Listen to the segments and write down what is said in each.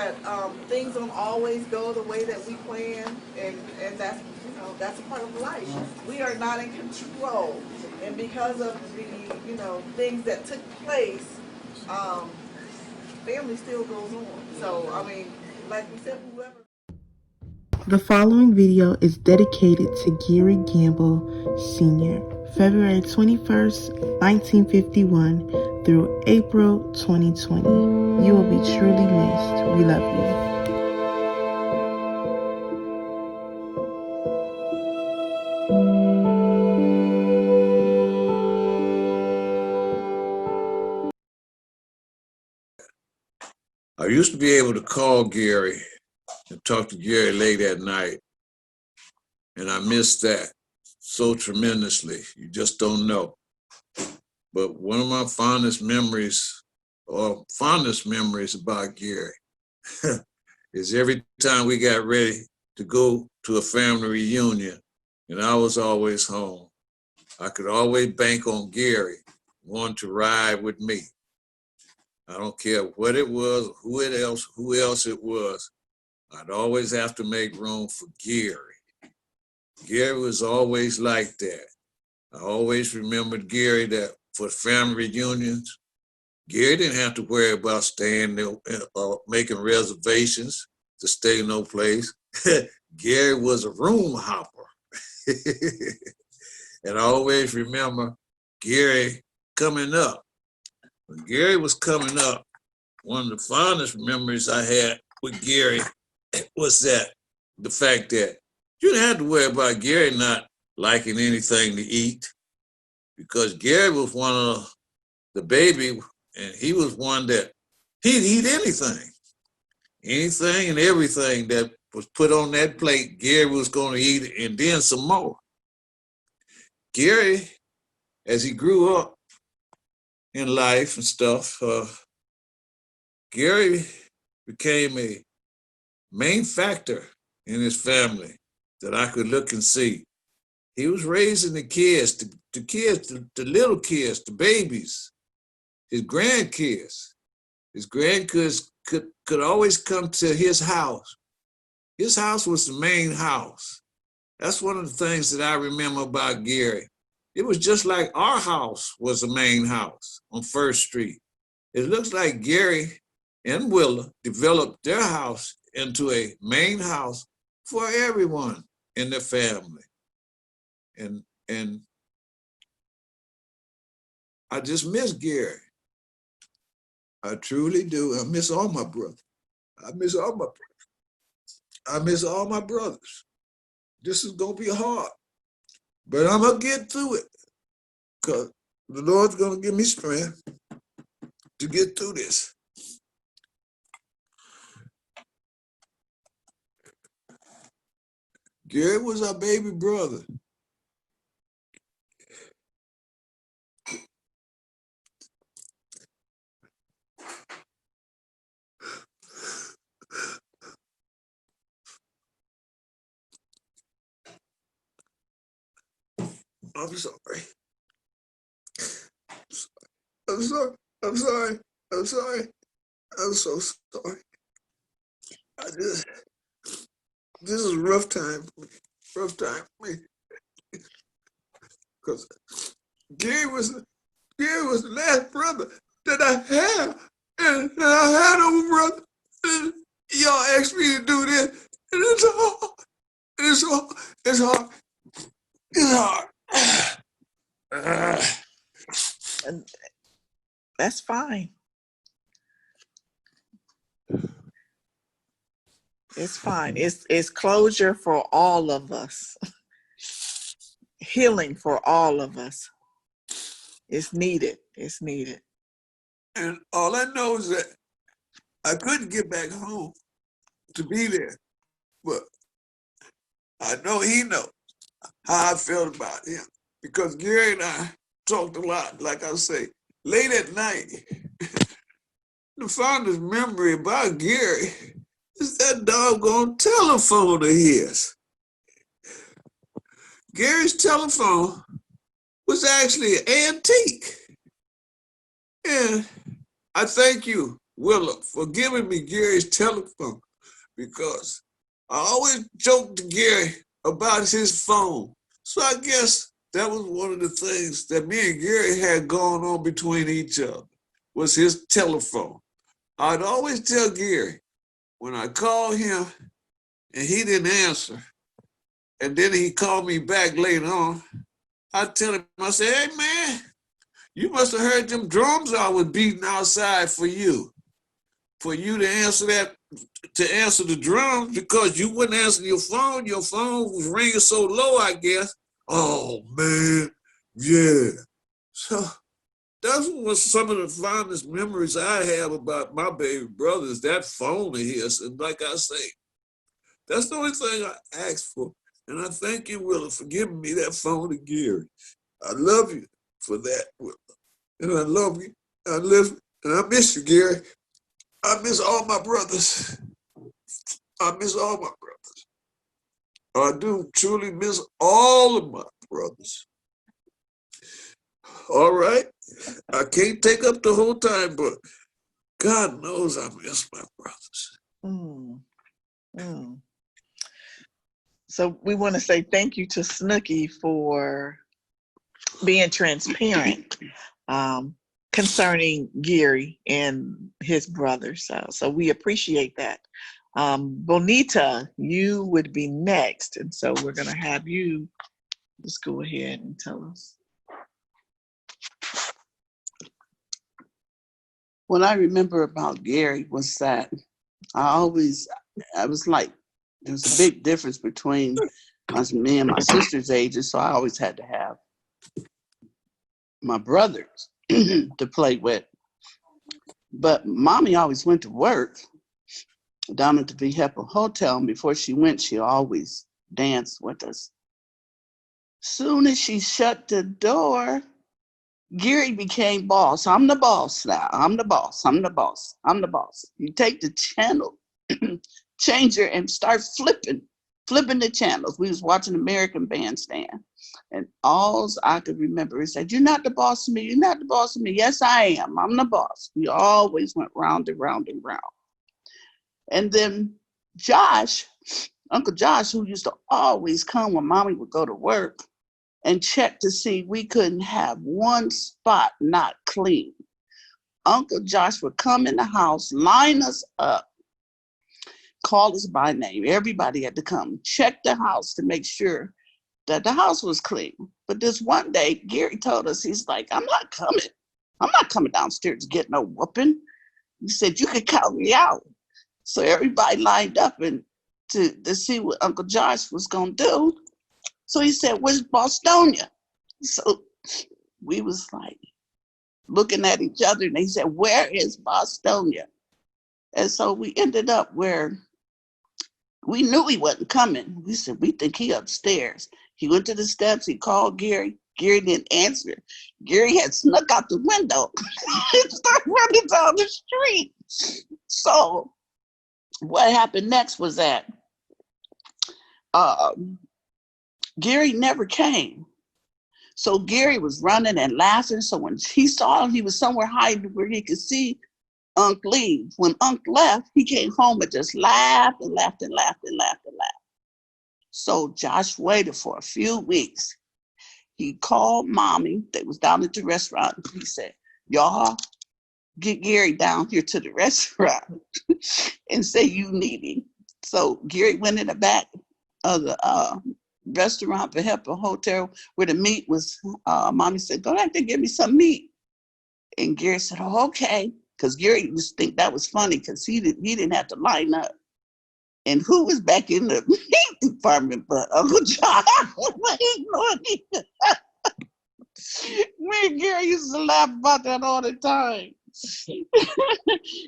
that things don't always go the way that we plan, and that's that's a part of life. We are not in control, and because of the things that took place, um, family still goes on. So I mean, like we said, whoever. The following video is dedicated to Gary Gamble Sr., February 21st, 1951 through April 2020. You will be truly missed. We love you. I used to be able to call Gary and talk to Gary late at night, and I miss that so tremendously. You just don't know. But one of my fondest memories about Gary is every time we got ready to go to a family reunion and I was always home, I could always bank on Gary wanting to ride with me. I don't care what it was, who else it was. I'd always have to make room for Gary. Gary was always like that. I always remembered Gary that for family reunions, Gary didn't have to worry about staying there or making reservations to stay no place. Gary was a room hopper. And I always remember Gary coming up. When Gary was coming up, one of the fondest memories I had with Gary was the fact that you didn't have to worry about Gary not liking anything to eat, because Gary was one of the baby, and he was one that he'd eat anything and everything that was put on that plate. Gary was going to eat it, and then some more. Gary, as he grew up in life and stuff, Gary became a main factor in his family that I could look and see. He was raising the kids, the little kids, the babies, his grandkids. His grandkids could always come to his house. His house was the main house. That's one of the things that I remember about Gary. It was just like our house was the main house on First Street. It looks like Gary and Willa developed their house into a main house for everyone in their family. And I just miss Gary. I truly do. I miss all my brothers. I miss all my brothers. This is gonna be hard, but I'm gonna get through it, because the Lord's gonna give me strength to get through this. Gary was our baby brother. I'm sorry. I'm sorry. I'm sorry. I'm sorry. I'm so sorry. This is a rough time for me. Rough time for me. Because Gary was the last brother that I had. And I had no brother. And y'all asked me to do this. And it's hard. It's hard. It's hard. It's hard. And that's fine. It's fine. It's closure for all of us. Healing for all of us. It's needed. It's needed. And all I know is that I couldn't get back home to be there. But I know he knows how I felt about him, because Gary and I talked a lot, like I say, late at night. The fondest memory about Gary is that doggone telephone of his. Gary's telephone was actually an antique. And I thank you, Willa for giving me Gary's telephone, because I always joked to Gary about his phone. So I guess that was one of the things that me and Gary had going on between each other, was his telephone. I'd always tell Gary when I called him and he didn't answer, and then he called me back later on, I'd tell him, I said, hey man, you must have heard them drums I was beating outside for you to answer the drums, because you wouldn't answer your phone. Your phone was ringing so low, I guess. Oh man, yeah. So that's what some of the fondest memories I have about my baby brother is that phone of his. And like I say, that's the only thing I asked for. And I thank you, Willa, for giving me that phone to Gary. I love you for that, Willa. And I love you. I live you. And I miss you, Gary. I miss all my brothers. I miss all my brothers. I do truly miss all of my brothers. All right. I can't take up the whole time, but God knows I miss my brothers. Mm. Mm. So we want to say thank you to Snooky for being transparent concerning Gary and his brothers. So we appreciate that. Bonita, you would be next. And so we're going to have you just go ahead and tell us. What I remember about Gary was that I was like, there was a big difference between me and my sister's ages, so I always had to have my brothers to play with. But mommy always went to work down at the Vehepa Hotel, and before she went, she always danced with us. Soon as she shut the door, Gary became boss. I'm the boss now. I'm the boss. I'm the boss. I'm the boss. You take the channel changer and start flipping the channels. We was watching American Bandstand. And all I could remember is that, you're not the boss of me. You're not the boss of me. Yes, I am. I'm the boss. We always went round and round and round. And then Josh, Uncle Josh, who used to always come when mommy would go to work and check to see we couldn't have one spot not clean. Uncle Josh would come in the house, line us up, call us by name. Everybody had to come check the house to make sure that the house was clean. But this one day, Gary told us, he's like, I'm not coming downstairs to get no whooping. He said, you can count me out. So everybody lined up and to see what Uncle Josh was gonna do. So he said, where's Bostonia? So we was like looking at each other, and they said, where is Bostonia? And so we ended up where we knew he wasn't coming. We said, we think he upstairs. He went to the steps, he called Gary. Gary didn't answer. Gary had snuck out the window and started running down the street. So what happened next was that Gary never came. So Gary was running and laughing. So when he saw him, he was somewhere hiding where he could see Unc leave. When Unc left, he came home and just laughed and laughed and laughed and laughed and laughed. So Josh waited for a few weeks. He called mommy that was down at the restaurant. He said, y'all get Gary down here to the restaurant and say you need him. So Gary went in the back of the restaurant, Vehepa Hotel, where the meat was. Mommy said, go back there, give me some meat. And Gary said, oh, okay. Because Gary used to think that was funny because he didn't have to line up. And who was back in the meat department but Uncle John? Me and Gary used to laugh about that all the time.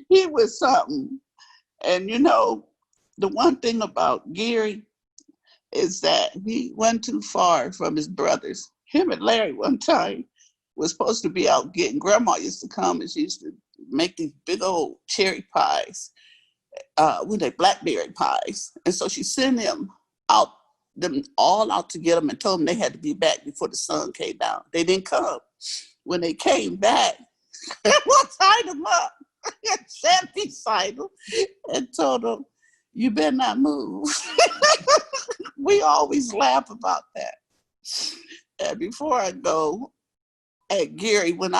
He was something. And you know, the one thing about Gary is that he went too far from his brothers. Him and Larry one time was supposed to be out getting, grandma used to come and she used to make these big old cherry pies, with their blackberry pies. And so she sent them all out to get them and told them they had to be back before the sun came down. They didn't come. When they came back, what tied them up? and sat beside him and told him, "You better not move." We always laugh about that. And before I go, at Gary, when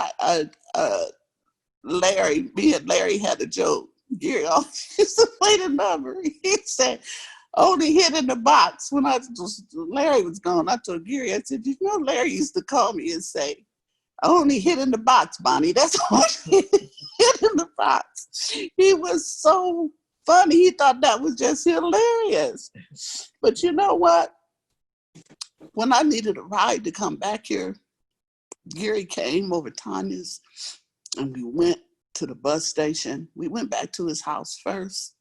Larry, me and Larry had a joke. Gary always used to play the number. He said, "Only hit in the box." When Larry was gone, I told Gary, I said, "You know, Larry used to call me and say, 'I only hit in the box, Bonnie. That's all hit in the box.'" He was so funny. He thought that was just hilarious. But you know what? When I needed a ride to come back here, Gary came over Tanya's and we went to the bus station. We went back to his house first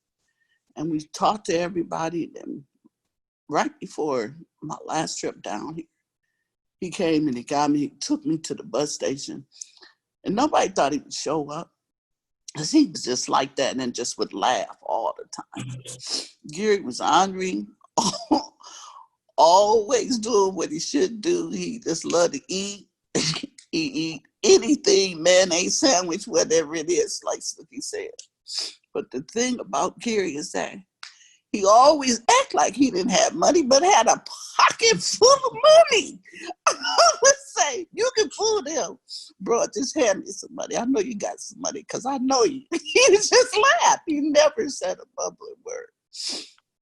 and we talked to everybody. Then right before my last trip down here, he came and he took me to the bus station. And nobody thought he would show up because he was just like that and just would laugh all the time. Gary was ornery, always doing what he should do. He just loved to eat. He eat anything, mayonnaise sandwich, whatever it is, like he said. But the thing about Gary is that he always act like he didn't have money, but had a pocket full of money. I would say, "You can fool him. Bro, just hand me some money. I know you got some money because I know you." He just laughed. He never said a mumbling word.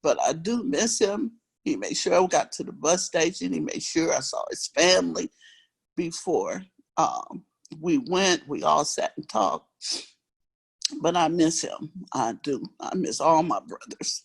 But I do miss him. He made sure I got to the bus station. He made sure I saw his family before we went. We all sat and talked. But I miss him. I do. I miss all my brothers.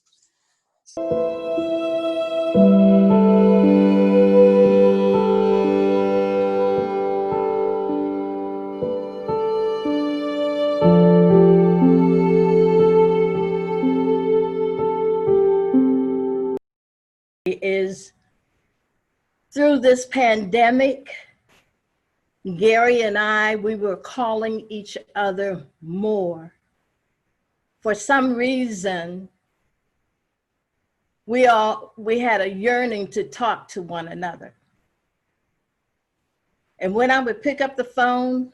Is through this pandemic, Gary and I, we were calling each other more. For some reason, we had a yearning to talk to one another. And when I would pick up the phone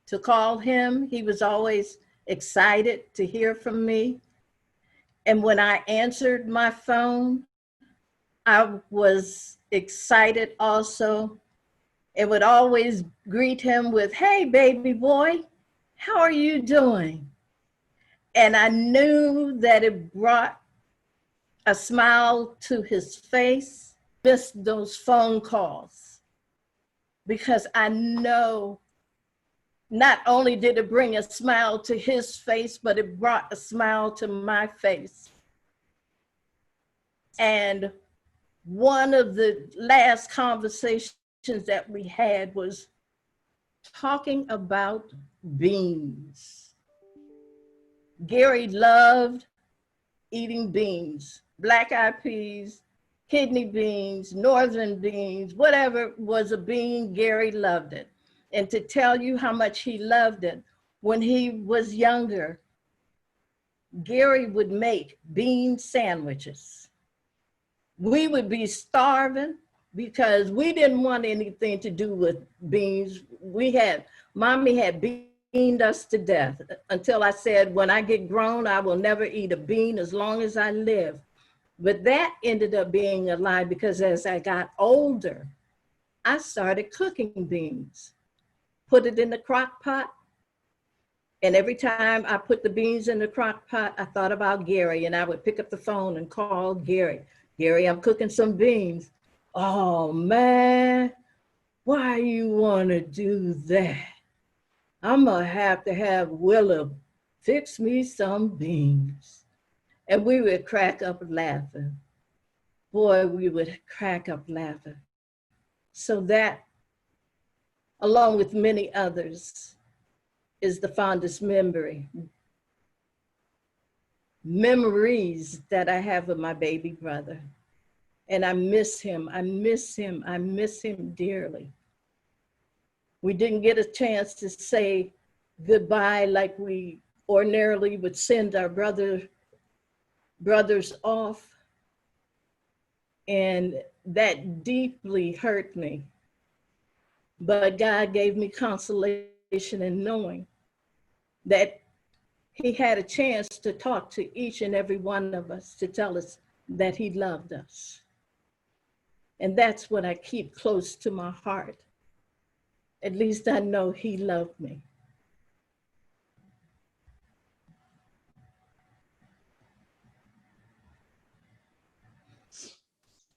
to call him, he was always excited to hear from me. And when I answered my phone, I was excited also. It would always greet him with, "Hey, baby boy, how are you doing?" And I knew that it brought a smile to his face. Missed those phone calls because I know not only did it bring a smile to his face, but it brought a smile to my face. And one of the last conversations that we had was talking about beans. Gary loved eating beans, black-eyed peas, kidney beans, northern beans, whatever was a bean, Gary loved it. And to tell you how much he loved it, when he was younger, Gary would make bean sandwiches. We would be starving because we didn't want anything to do with beans. Mommy had beaned us to death until I said, when I get grown, I will never eat a bean as long as I live. But that ended up being a lie because as I got older, I started cooking beans, put it in the crock pot. And every time I put the beans in the crock pot, I thought about Gary and I would pick up the phone and call Gary. "Gary, I'm cooking some beans." "Oh man, why you wanna do that? I'm gonna have to have Willa fix me some beans." And we would crack up laughing. Boy, we would crack up laughing. So that, along with many others, is the fondest memories that I have of my baby brother. And I miss him, I miss him, I miss him dearly. We didn't get a chance to say goodbye like we ordinarily would send our brothers off. And that deeply hurt me. But God gave me consolation in knowing that he had a chance to talk to each and every one of us to tell us that he loved us. And that's what I keep close to my heart. At least I know he loved me.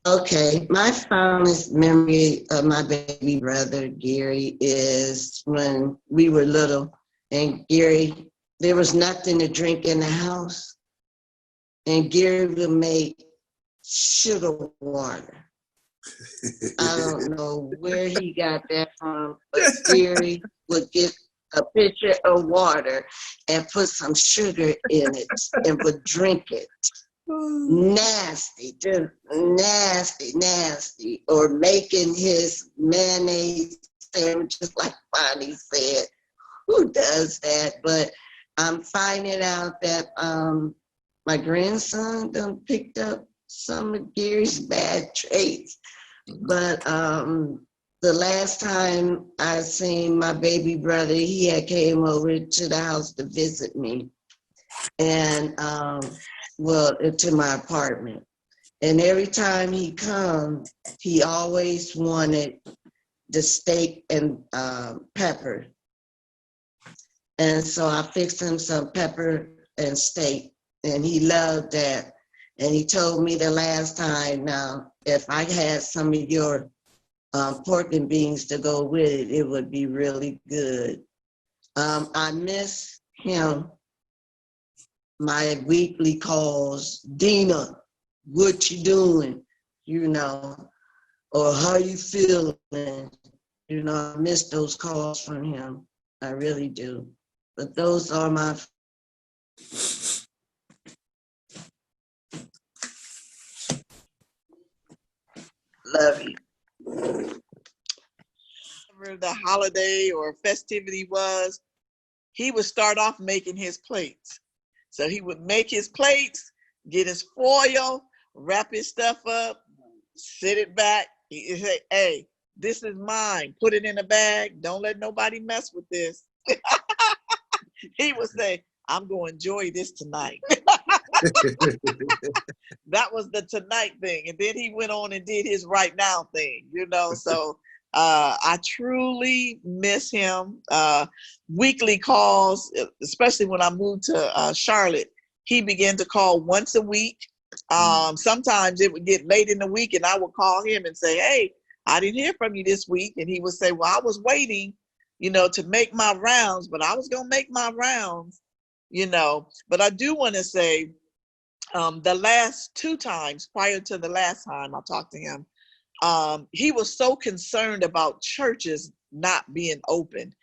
Okay, my fondest memory of my baby brother, Gary, is when we were little. And Gary, there was nothing to drink in the house. And Gary would make sugar water. I don't know where he got that from, but Gary would get a pitcher of water and put some sugar in it and would drink it. Nasty, just nasty, nasty. Or making his mayonnaise sandwiches, like Bonnie said. Who does that? But I'm finding out that my grandson done picked up some of Gary's bad traits. But the last time I seen my baby brother, he had came over to the house to visit me. And well, to my apartment. And every time he come, he always wanted the steak and pepper. And so I fixed him some pepper and steak, and he loved that. And he told me the last time, now, if I had some of your pork and beans to go with it, it would be really good. I miss him. My weekly calls, Dina, what you doing? You know, or how you feeling? You know, I miss those calls from him. I really do. But those are my love you. Whatever the holiday or festivity was, he would start off making his plates. So he would make his plates, get his foil, wrap his stuff up, sit it back. He'd say, hey, this is mine. Put it in a bag. Don't let nobody mess with this. He would say, I'm going to enjoy this tonight. That was the tonight thing. And then he went on and did his right now thing, you know. So I truly miss him. Weekly calls, especially when I moved to Charlotte, he began to call once a week. Sometimes it would get late in the week and I would call him and say, hey, I didn't hear from you this week. And he would say, well, I was waiting, you know, to make my rounds, but I was going to make my rounds, you know. But I do want to say the last 2 times prior to the last time I talked to him, he was so concerned about churches not being open,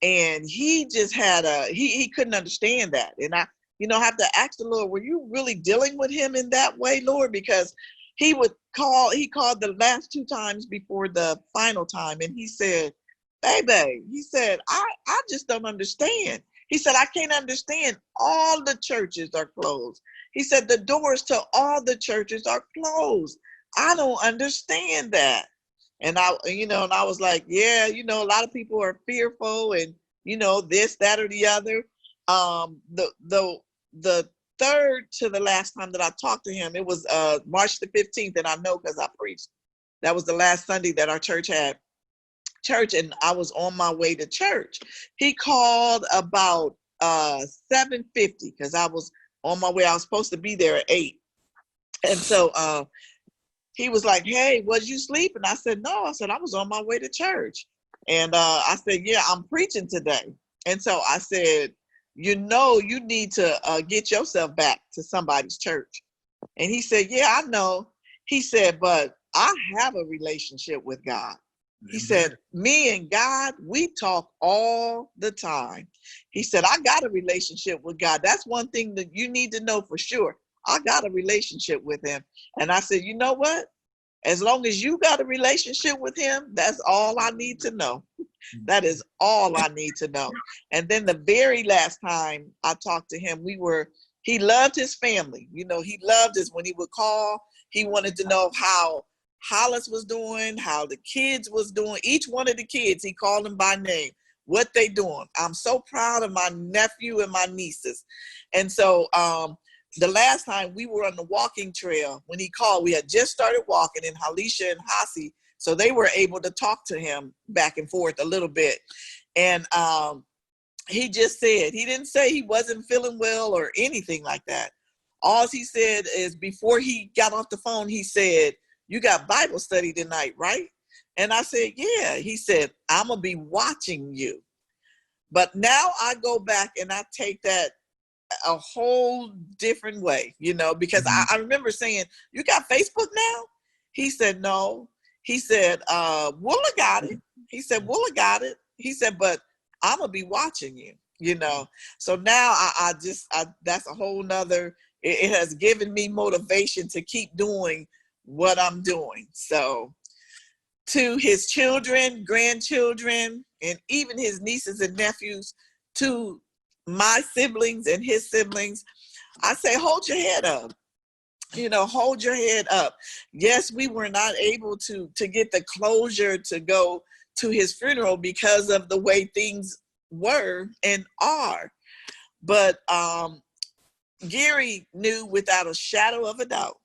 and he just had he couldn't understand that. And I, you know, have to ask the Lord, were you really dealing with him in that way, Lord? Because he called the last 2 times before the final time, and he said, baby, he said, I just don't understand. He said, I can't understand. All the churches are closed. He said, the doors to all the churches are closed. I don't understand that. And I was like, yeah, you know, a lot of people are fearful and, you know, this, that, or the other. The third to the last time that I talked to him, it was March the 15th, and I know because I preached. That was the last Sunday that our church had church, and I was on my way to church. He called about 7:50 because I was on my way. I was supposed to be there at 8. And so he was like, hey, was you sleeping? I said, no. I said, I was on my way to church. And I said, yeah, I'm preaching today. And so I said, you know, you need to get yourself back to somebody's church. And he said, yeah, I know. He said, but I have a relationship with God. He said, me and God, we talk all the time. He said, I got a relationship with God. That's one thing that you need to know for sure. I got a relationship with him. And I said, you know what? As long as you got a relationship with him, that's all I need to know. That is all I need to know. And then the very last time I talked to him, he loved his family. You know, he loved us when he would call. He wanted to know how Hollis was doing, how the kids was doing. Each one of the kids, he called them by name. what they doing. I'm so proud of my nephew and my nieces. And so the last time we were on the walking trail, when he called, we had just started walking, and Halisha and Hasi, so they were able to talk to him back and forth a little bit. And he just said, he didn't say he wasn't feeling well or anything like that. All he said is, before he got off the phone, he said, "You got Bible study tonight, right?" And I said, "Yeah." He said, "I'm going to be watching you." But now I go back and I take that a whole different way, you know, because I remember saying, "You got Facebook now?" He said, "No." He said, "Willa got it." He said, "Willa got it." He said, "But I'm going to be watching you," you know. So now I that's a whole nother, it has given me motivation to keep doing what I'm doing. So to his children, grandchildren, and even his nieces and nephews, to my siblings and his siblings, I say, hold your head up. You know, hold your head up. Yes, we were not able to get the closure to go to his funeral because of the way things were and are. But Gary knew without a shadow of a doubt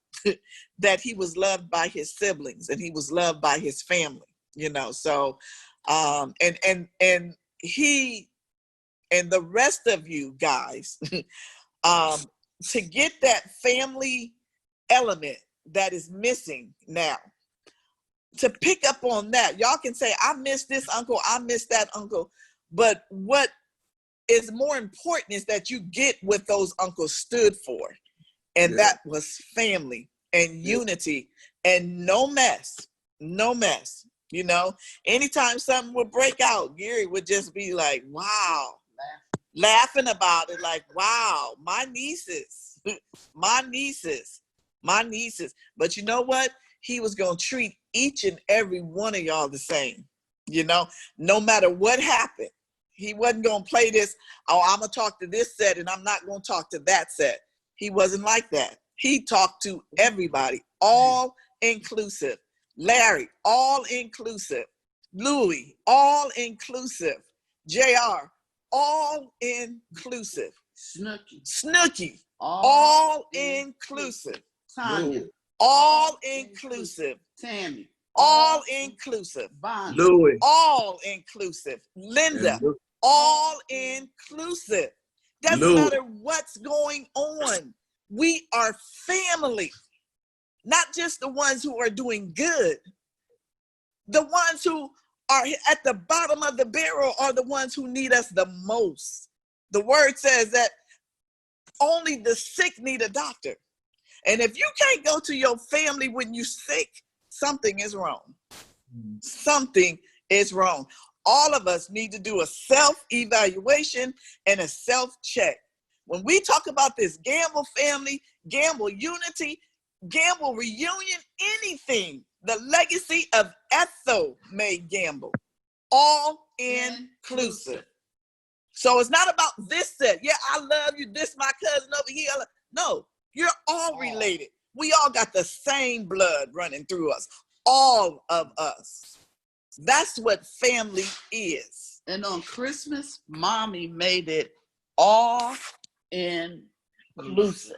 that he was loved by his siblings and he was loved by his family, you know. So and he and the rest of you guys, to get that family element that is missing now, to pick up on that. Y'all can say, "I miss this uncle, I miss that uncle," but what is more important is that you get what those uncles stood for, and that was family and unity and no mess. You know, anytime something would break out, Gary would just be like, "Wow," laughing about it, like, "Wow, my nieces, my nieces." But you know what? He was going to treat each and every one of y'all the same, you know, no matter what happened. He wasn't going to play this, "Oh, I'm going to talk to this set and I'm not going to talk to that set." He wasn't like that. He talked to everybody, all inclusive. Larry, all inclusive. Louis, all inclusive. JR, all inclusive. Snooky, all inclusive. Tanya, all inclusive. Tammy, all inclusive. Bonnie, Louis. All inclusive. Linda, And all inclusive. Doesn't Louis. matter what's going on. We are family. Not just the ones who are doing good. The ones who are at the bottom of the barrel are the ones who need us the most. The word says that only the sick need a doctor. And if you can't go to your family when you're sick, something is wrong. Something is wrong. All of us need to do a self-evaluation and a self-check. When we talk about this Gamble family, Gamble unity, Gamble reunion, anything, the legacy of Ethel May Gamble, all inclusive. So it's not about this set. Yeah, I love you. This my cousin over here. No, you're all related. We all got the same blood running through us. All of us. That's what family is. and on Christmas, Mommy made it all inclusive.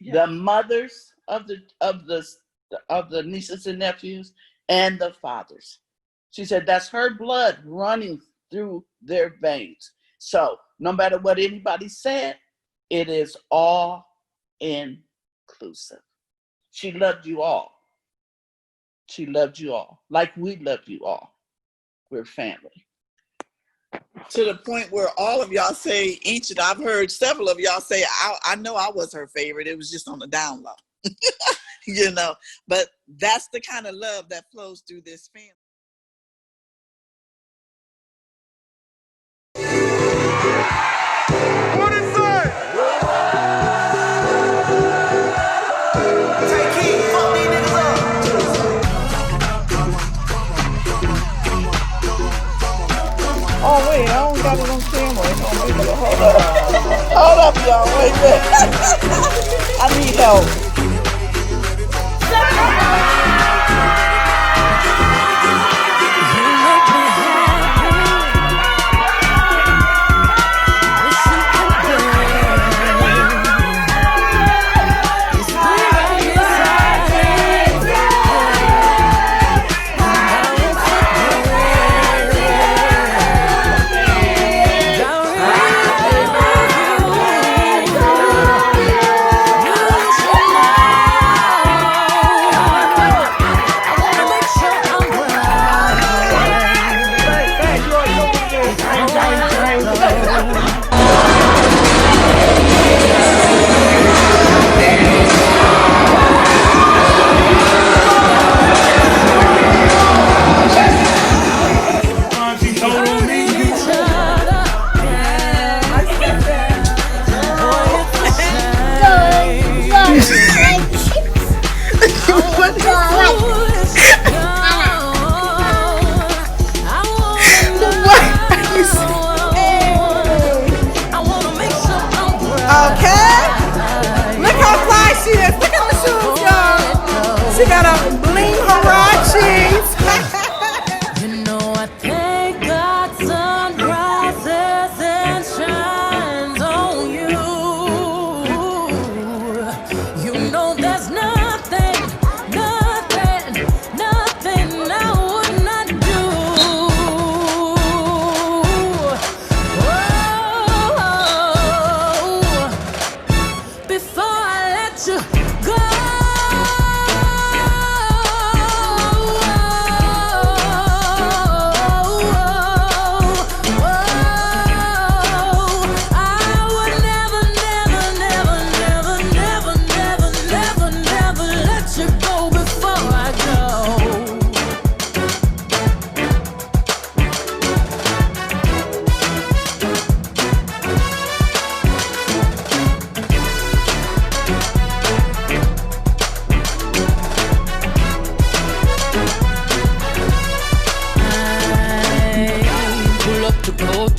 The mothers of the nieces and nephews and the fathers. She said that's her blood running through their veins. So no matter what anybody said, it is all inclusive. She loved you all. She loved you all like we love you all. We're family. To the point where all of y'all say, and I've heard several of y'all say, I know I was her favorite. It was just on the down low. You know, but that's the kind of love that flows through this family. What is that? Take heed, fuck these niggas up. Oh wait, I don't got it on camera. Hold up, y'all. Wait a minute. I need help.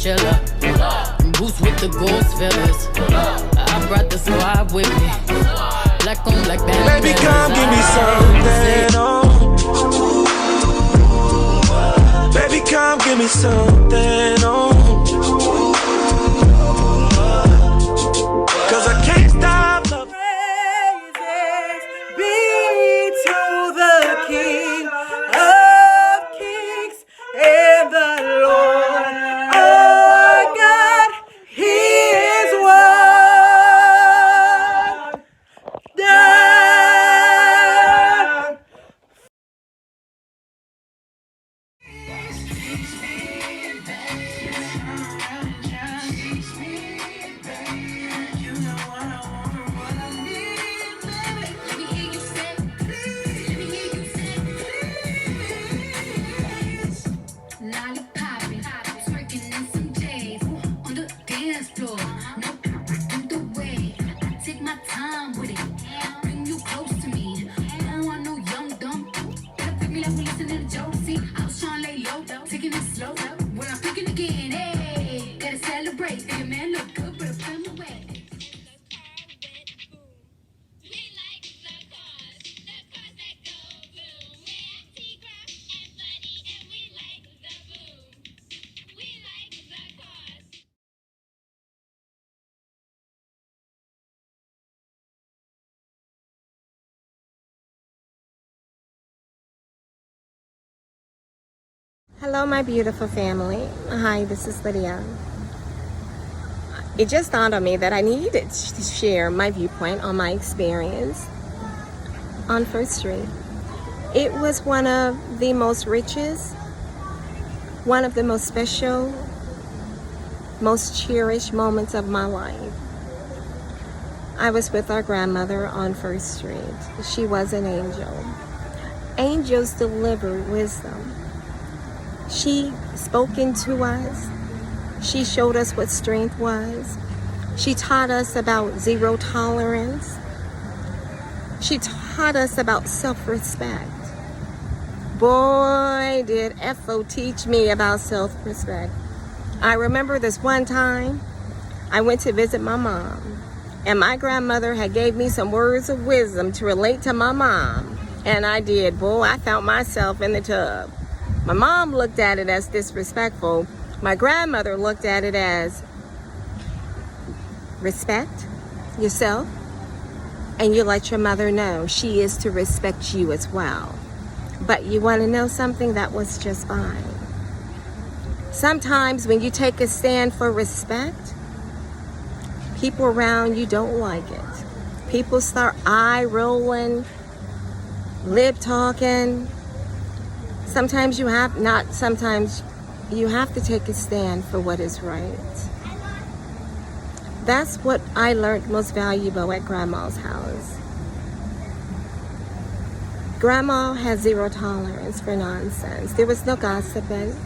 chinchilla. Boots with the ghost feathers. I brought the squad with me. Black on black band. Baby, come give me something, oh. Baby, come give me something, oh. 'Cause I can't stop loving. Praises be to the King of Kings and the Lord our God. He is wonderful. Lollipopping, twerking in some J's on the dance floor. No, the way. Take my time with it. Bring you close to me. Don't want no young dumb. Better pick me like we listening to Josie. I was trying to lay low, taking it slow. When I'm picking again, hey, gotta celebrate. Your man look good, but I'm feeling away. Hello, my beautiful family. Hi, this is Lydia. It just dawned on me that I needed to share my viewpoint on my experience on First Street. It was one of the most richest, one of the most special, most cherished moments of my life. I was with our grandmother on First Street. She was an angel. Angels deliver wisdom. She spoke into us. She showed us what strength was. She taught us about zero tolerance. She taught us about self-respect. Boy, did FO teach me about self-respect. I remember this one time I went to visit my mom, and my grandmother had gave me some words of wisdom to relate to my mom. And I did. Boy, I found myself in the tub. My mom looked at it as disrespectful. My grandmother looked at it as respect yourself, and you let your mother know she is to respect you as well. But you want to know something? That was just fine. Sometimes when you take a stand for respect, people around you don't like it. People start eye rolling, lip talking. Sometimes you have to take a stand for what is right. That's what I learned most valuable at Grandma's house. Grandma had zero tolerance for nonsense. There was no gossiping.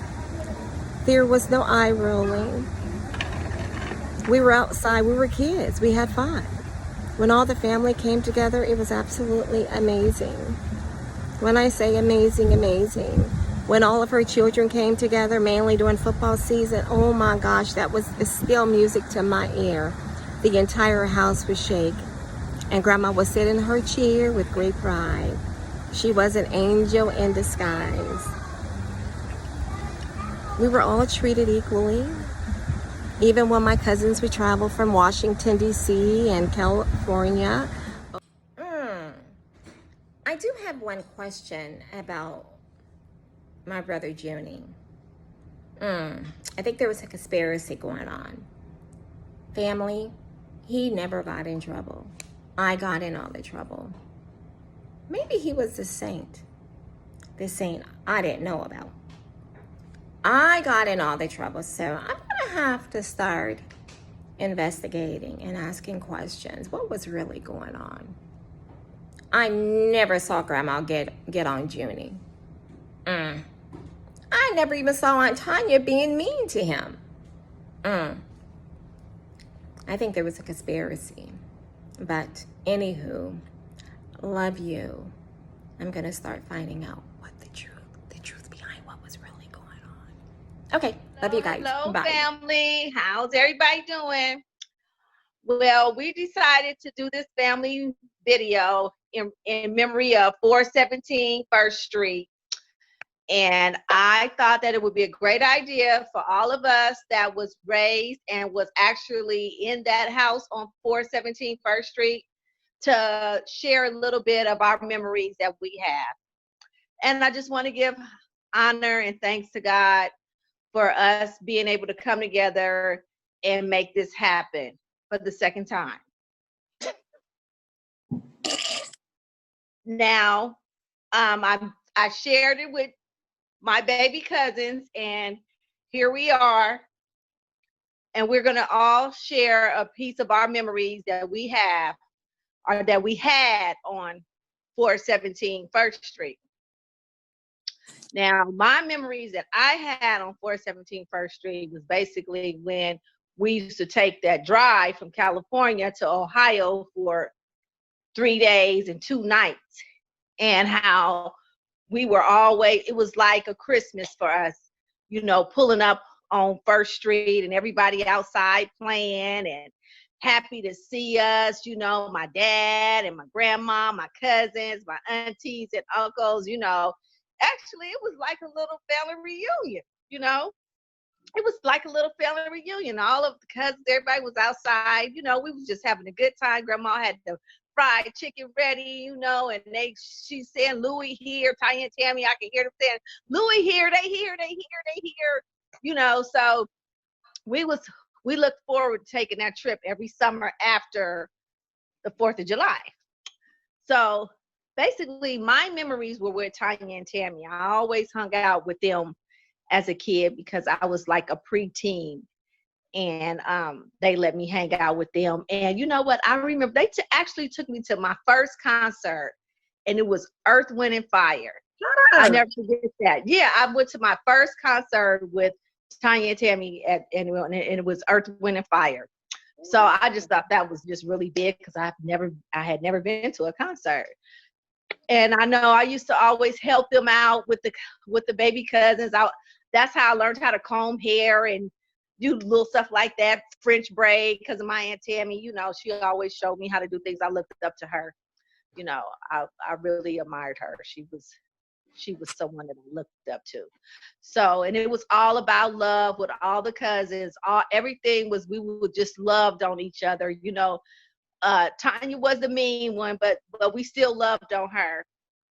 There was no eye rolling. We were outside, we were kids, we had fun. When all the family came together, it was absolutely amazing. When I say amazing, amazing. When all of her children came together, mainly during football season, oh my gosh, that was still music to my ear. The entire house was shaking. And Grandma would sit in her chair with great pride. She was an angel in disguise. We were all treated equally. Even when my cousins would travel from Washington, D.C. and California. I do have one question about my brother Junie. I think there was a conspiracy going on. Family, he never got in trouble. I got in all the trouble. Maybe he was the saint I didn't know about. I got in all the trouble, so I'm gonna have to start investigating and asking questions. What was really going on? I never saw Grandma get on Junie. I never even saw Aunt Tanya being mean to him. I think there was a conspiracy. But anywho, love you. I'm gonna start finding out what the truth behind what was really going on. Okay, love you guys. Hello, Bye. family. How's everybody doing? Well, we decided to do this family video in memory of 417 First Street. And I thought that it would be a great idea for all of us that was raised and was actually in that house on 417 First Street to share a little bit of our memories that we have. And I just want to give honor and thanks to God for us being able to come together and make this happen for the second time. Now, I shared it with my baby cousins, and here we are. And we're going to all share a piece of our memories that we have or that we had on 417 First Street. Now, my memories that I had on 417 First Street was basically when we used to take that drive from California to Ohio for 3 days and 2 nights, and how we were always, it was like a Christmas for us, you know, pulling up on First Street and everybody outside playing and happy to see us, you know, my dad and my grandma, my cousins, my aunties and uncles, you know. Actually, it was like a little family reunion, you know. It was like a little family reunion. All of the cousins, everybody was outside, you know, we was just having a good time. Grandma had the fried chicken ready, you know, and she's saying Louie here, Tanya and Tammy, I can hear them saying, Louie here, they here, you know. So we looked forward to taking that trip every summer after the 4th of July. So basically my memories were with Tanya and Tammy. I always hung out with them as a kid because I was like a preteen. And they let me hang out with them. And you know what? I remember they actually took me to my first concert, and it was Earth, Wind, and Fire. I never forget that. Yeah, I went to my first concert with Tanya and Tammy, and it was Earth, Wind, and Fire. So I just thought that was just really big because I had never been to a concert. And I know I used to always help them out with the baby cousins. That's how I learned how to comb hair and do little stuff like that, French braid, because of my Aunt Tammy. You know, she always showed me how to do things. I looked up to her. You know, I really admired her. She was someone that I looked up to. So, and it was all about love with all the cousins. Everything was, we would just loved on each other. You know, Tanya was the mean one, but we still loved on her.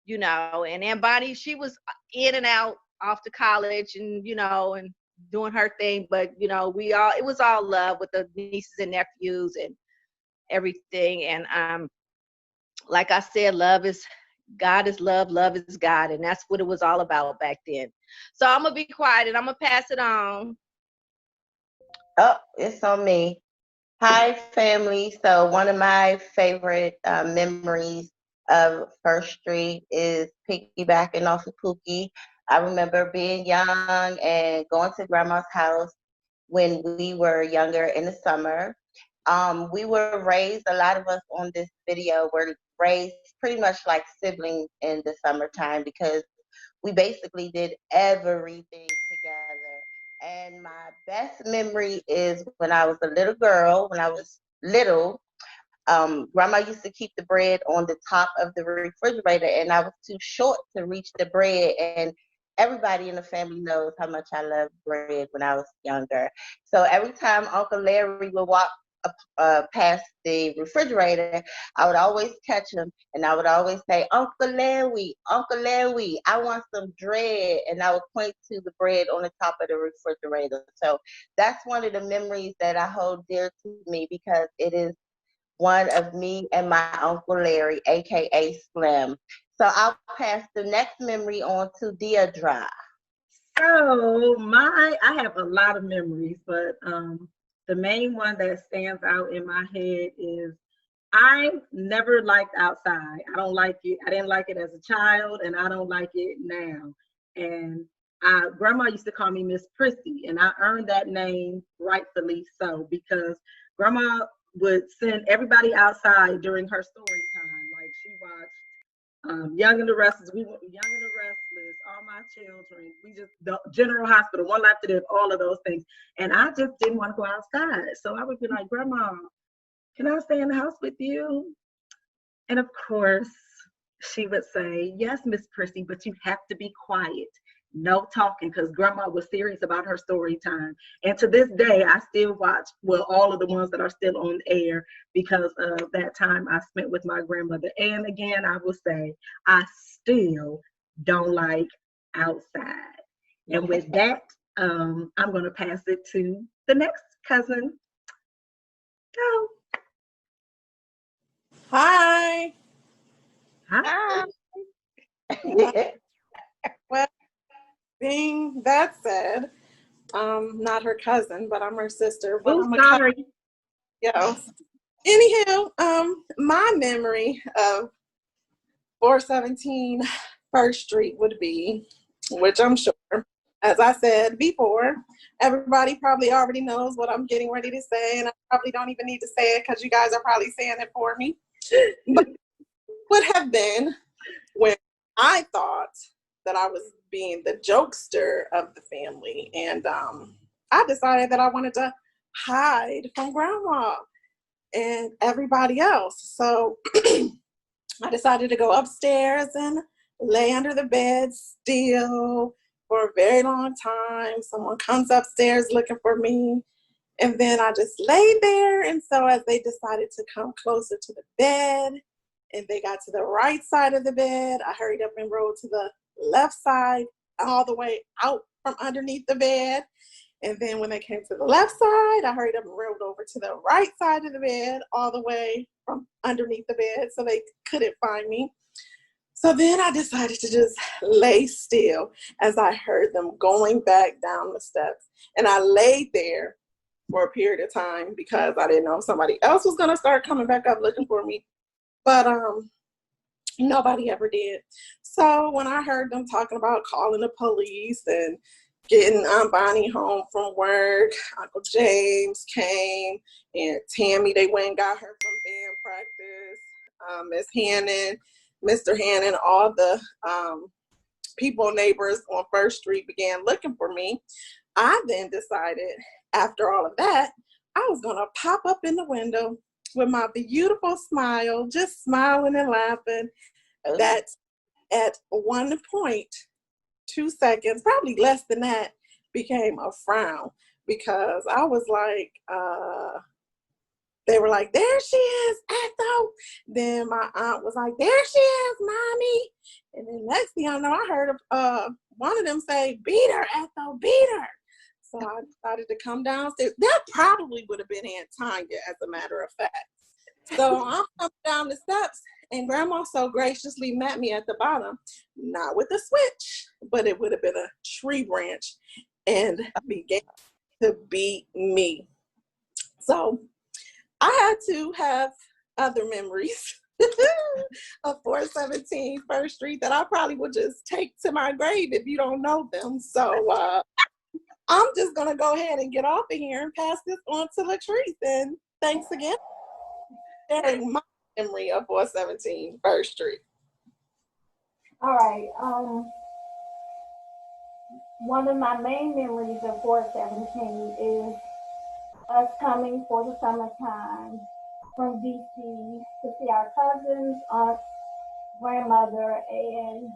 You know, and Aunt Bonnie, she was in and out off to college, and you know, and doing her thing, but you know, it was all love with the nieces and nephews and everything. And like I said, God is love, love is God, and that's what it was all about back then. So I'm gonna be quiet and I'm gonna pass it on. Oh, it's on me. Hi, family. So one of my favorite memories of First Street is piggybacking off of Pookie. I remember being young and going to grandma's house when we were younger in the summer. We were raised, a lot of us on this video were raised pretty much like siblings in the summertime because we basically did everything together. And my best memory is when I was a little girl, when I was little, grandma used to keep the bread on the top of the refrigerator, and I was too short to reach the bread. And everybody in the family knows how much I loved bread when I was younger. So every time Uncle Larry would walk past the refrigerator, I would always catch him, and I would always say, Uncle Larry, I want some bread. And I would point to the bread on the top of the refrigerator. So that's one of the memories that I hold dear to me because it is one of me and my Uncle Larry, aka Slim. So I'll pass the next memory on to Deirdre. So I have a lot of memories, but the main one that stands out in my head is I never liked outside. I don't like it. I didn't like it as a child, and I don't like it now. And grandma used to call me Miss Prissy, and I earned that name rightfully so because grandma would send everybody outside during her story time. Like she watched Young and the Restless. We were Young and the Restless. All My my children. We just, the General Hospital, One Life to Live, all of those things. And I just didn't want to go outside. So I would be like, Grandma, can I stay in the house with you? And of course, she would say, yes, Miss Prissy, but you have to be quiet. No talking, because Grandma was serious about her story time. And to this day, I still watch, well, all of the ones that are still on air because of that time I spent with my grandmother. And again, I will say, I still don't like outside. And with that, I'm going to pass it to the next cousin. Go. Hi. Hi. Well, being that said, not her cousin, but I'm her sister. But I'm sorry. Anywho, my memory of 417 First Street would be, which I'm sure, as I said before, everybody probably already knows what I'm getting ready to say, and I probably don't even need to say it because you guys are probably saying it for me. But it would have been when I thought that I was being the jokester of the family, and I decided that I wanted to hide from Grandma and everybody else. So I decided to go upstairs and lay under the bed still for a very long time. Someone comes upstairs looking for me, and then I just laid there. And so as they decided to come closer to the bed and they got to the right side of the bed, I hurried up and rolled to the left side all the way out from underneath the bed. And then when they came to the left side, I hurried up and rolled over to the right side of the bed all the way from underneath the bed so they couldn't find me. So then I decided to just lay still as I heard them going back down the steps. And I laid there for a period of time because I didn't know if somebody else was going to start coming back up looking for me. But nobody ever did. So when I heard them talking about calling the police and getting Aunt Bonnie home from work, Uncle James came, and Tammy, they went and got her from band practice. Miss Hannon, Mr. Hannon, all the people, neighbors on First Street began looking for me. I then decided, after all of that, I was going to pop up in the window with my beautiful smile, just smiling and laughing. That at one point, 2 seconds, probably less than that, became a frown because I was like, they were like, there she is, Ethel. Then my aunt was like, there she is, Mommy. And then next thing I know, I heard one of them say, beat her, Ethel, beat her. So I decided to come downstairs. That probably would have been Aunt Tanya, as a matter of fact. So I'm coming down the steps, and Grandma so graciously met me at the bottom, not with a switch, but it would have been a tree branch, and began to beat me. So I had to have other memories of 417 First Street that I probably would just take to my grave if you don't know them. So I'm just going to go ahead and get off of here and pass this on to Latrice. And thanks again for sharing my memory of 417 First Street. All right. One of my main memories of 417 is us coming for the summertime from DC to see our cousins, aunt, grandmother, and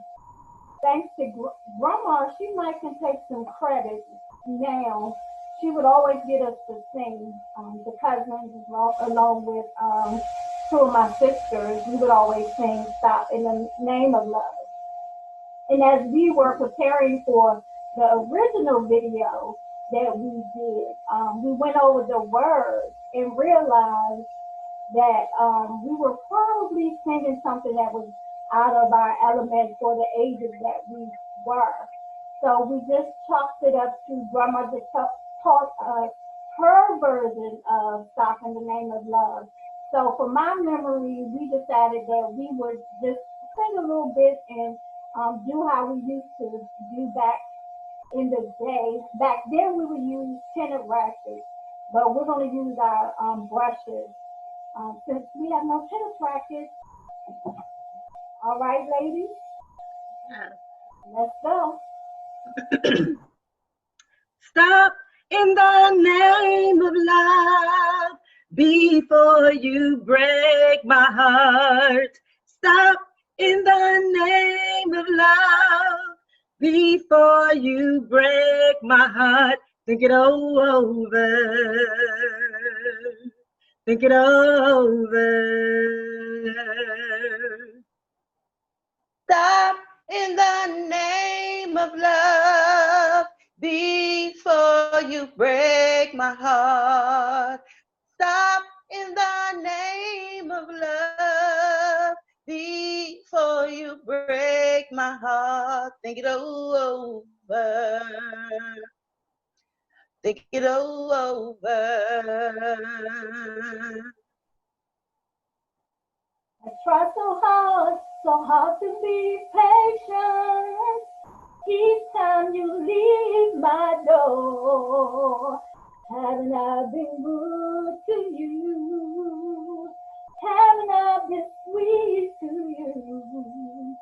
thanks to Grandma, she might can take some credit now. She would always get us to sing. The cousins, along with two of my sisters, we would always sing "Stop in the Name of Love." And as we were preparing for the original video that we did, we went over the words and realized that we were probably singing something that was out of our element for the ages that we were. So we just chalked it up to Grandma just taught us her version of Stop in the Name of Love. So for my memory, we decided that we would just sing a little bit and do how we used to do back in the day. Back then we would use tennis rackets, but we're going to use our brushes since we have no tennis rackets. All right, ladies? Yes. Let's go. Stop in the name of love before you break my heart. Stop in the name of love before you break my heart. Think it all over. Think it over. Stop in the name of love before you break my heart. Stop in the name of love before you break my heart. Think it all over. Think it all over. I try so hard to be patient. Each time you leave my door, haven't I been good to you? Haven't I been sweet to you?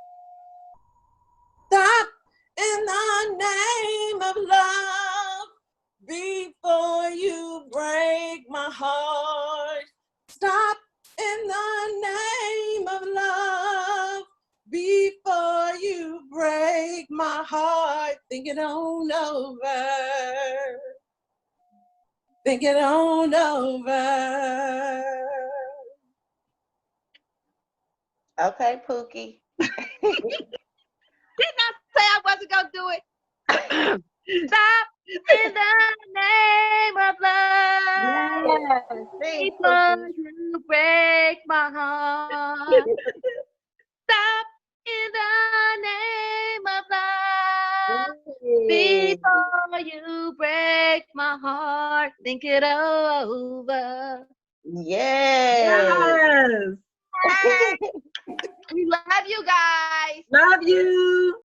Stop in the name of love before you break my heart. Stop in the name of love before you break my heart. Think it on over. Think it on over. Okay, Pookie. Didn't I say I wasn't gonna do it? Stop in the name of love before you break my heart. Stop in the name of love before you break my heart. Think it over. Yes. Yes. We love you guys. Love you.